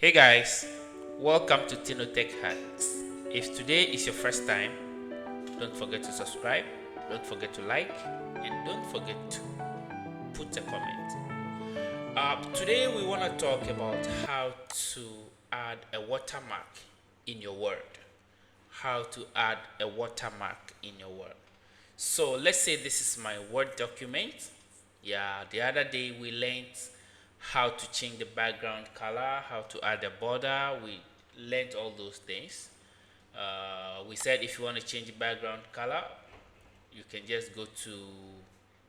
Hey guys, welcome to Tinotech Hacks. If today is your first time, don't forget to subscribe, don't forget to like, and don't forget to put a comment. Today we want to talk about how to add a watermark in your word. How to add a watermark in your word. So let's say this is my Word document. Yeah, the other day we learned how to change the background color, how to add a border. We learned all those things. We said if you want to change the background color, you can just go to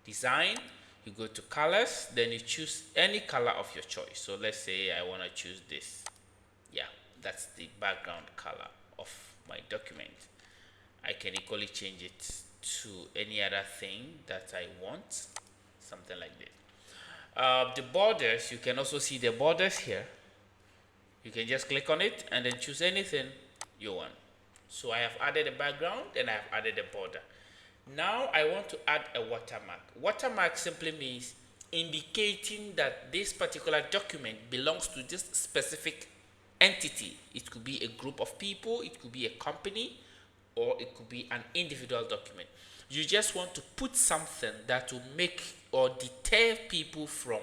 design, you go to colors, then you choose any color of your choice. So let's say I want to choose this. Yeah, that's the background color of my document. I can equally change it to any other thing that I want, something like this. The borders, you can also see the borders here. You can just click on it and then choose anything you want. So I have added a background and I have added a border. Now I want to add a watermark. Watermark simply means indicating that this particular document belongs to this specific entity. It could be a group of people, it could be a company, or it could be an individual document. You just want to put something that will make or deter people from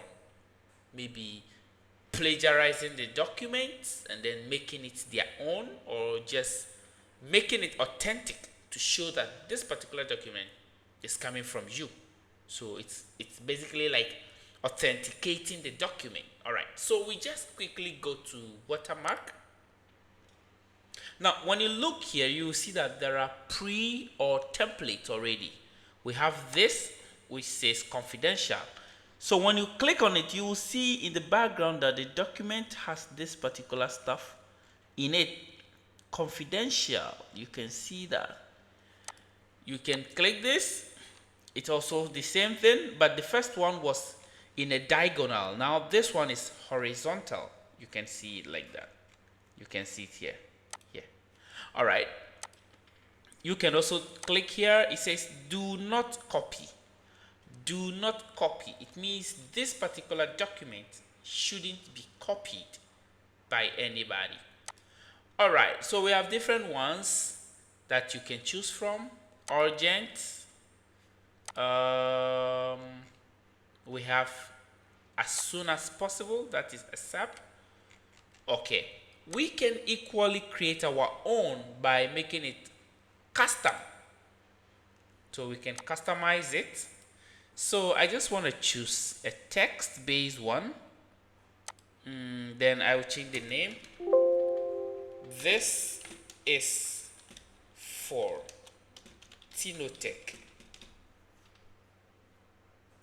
maybe plagiarizing the documents and then making it their own, or just making it authentic to show that this particular document is coming from you. So it's basically like authenticating the document. All right, so we just quickly go to watermark. Now when you look here, you will see that there are pre or templates already. We have this which says confidential. So when you click on it, you will see in the background that the document has this particular stuff in it, confidential. You can see that. You can click this. It's also the same thing, but the first one was in a diagonal. Now this one is horizontal. You can see it like that. You can see it here. Here. All right. You can also click here. It says do not copy. Do not copy. It means this particular document shouldn't be copied by anybody. All right, so we have different ones that you can choose from. Urgent. Um, we have as soon as possible, that is ASAP. Okay, we can equally create our own by making it custom. So we can customize it. So I just want to choose a text-based one. Then I will change the name. This is for Tinotech.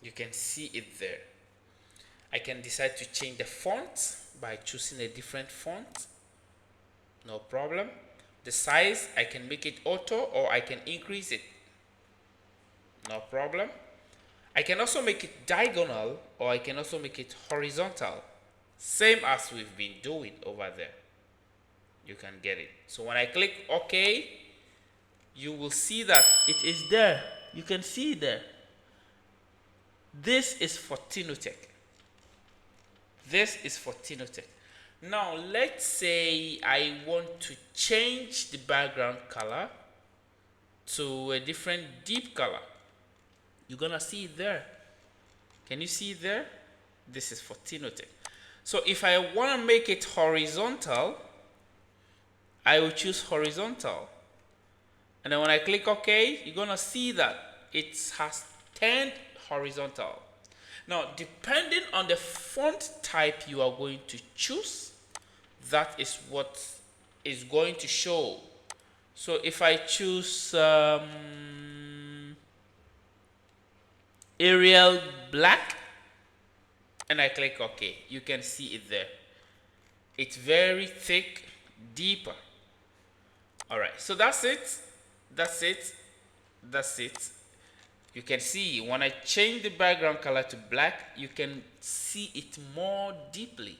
You can see it there. I can decide to change the font by choosing a different font. No problem. The size, I can make it auto or I can increase it. No problem. I can also make it diagonal or I can also make it horizontal. Same as we've been doing over there. You can get it. So when I click OK, you will see that it is there. You can see it there. This is for Tinotech. This is for Tinotech. Now let's say I want to change the background color to a different deep color. You're gonna see it there. Can you see it there? This is for Tinotech. So if I want to make it horizontal, I will choose horizontal. And then when I click OK, you're gonna see that it has turned horizontal. Now, depending on the font type you are going to choose, that is what is going to show. So if I choose Arial black and I click OK, you can see it there. It's very thick, deeper. All right, so that's it. That's it. That's it. You can see when I change the background color to black, you can see it more deeply.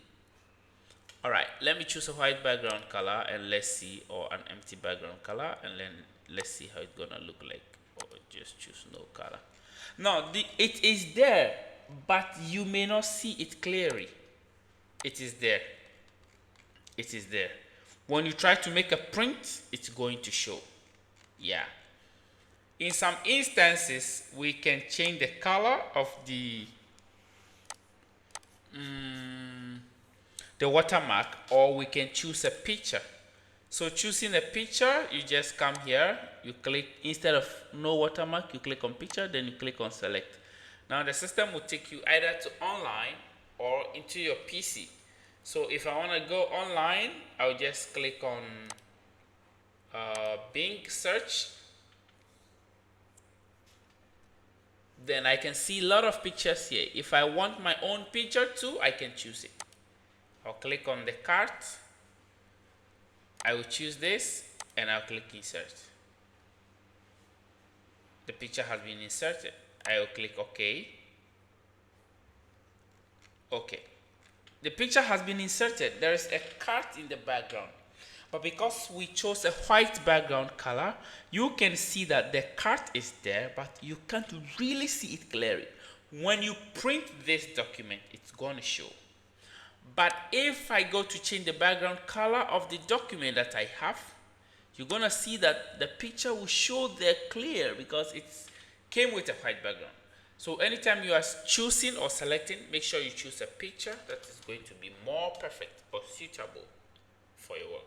All right, let me choose a white background color and let's see, or an empty background color, and then let's see how it's gonna look like. Or just choose no color. Now it is there, but you may not see it clearly. It is there. it is there. When you try to make a print, it's going to show. Yeah. In some instances, we can change the color of the watermark, or we can choose a picture. So choosing a picture, you just come here, you click, instead of no watermark, you click on picture, then you click on select. Now the system will take you either to online or into your PC. So if I want to go online, I'll just click on Bing search. Then I can see a lot of pictures here. If I want my own picture too, I can choose it. I'll click on the cart. I will choose this and I'll click insert. The picture has been inserted. I will click OK. OK. The picture has been inserted. There is a cart in the background. But because we chose a white background color, you can see that the cart is there, but you can't really see it clearly. When you print this document, it's going to show. But if I go to change the background color of the document that I have, you're going to see that the picture will show there clear because it came with a white background. So anytime you are choosing or selecting, make sure you choose a picture that is going to be more perfect or suitable for your work.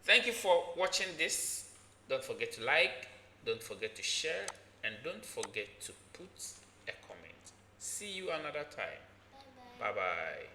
Thank you for watching this. Don't forget to like, don't forget to share, and don't forget to put a comment. See you another time. Bye-bye.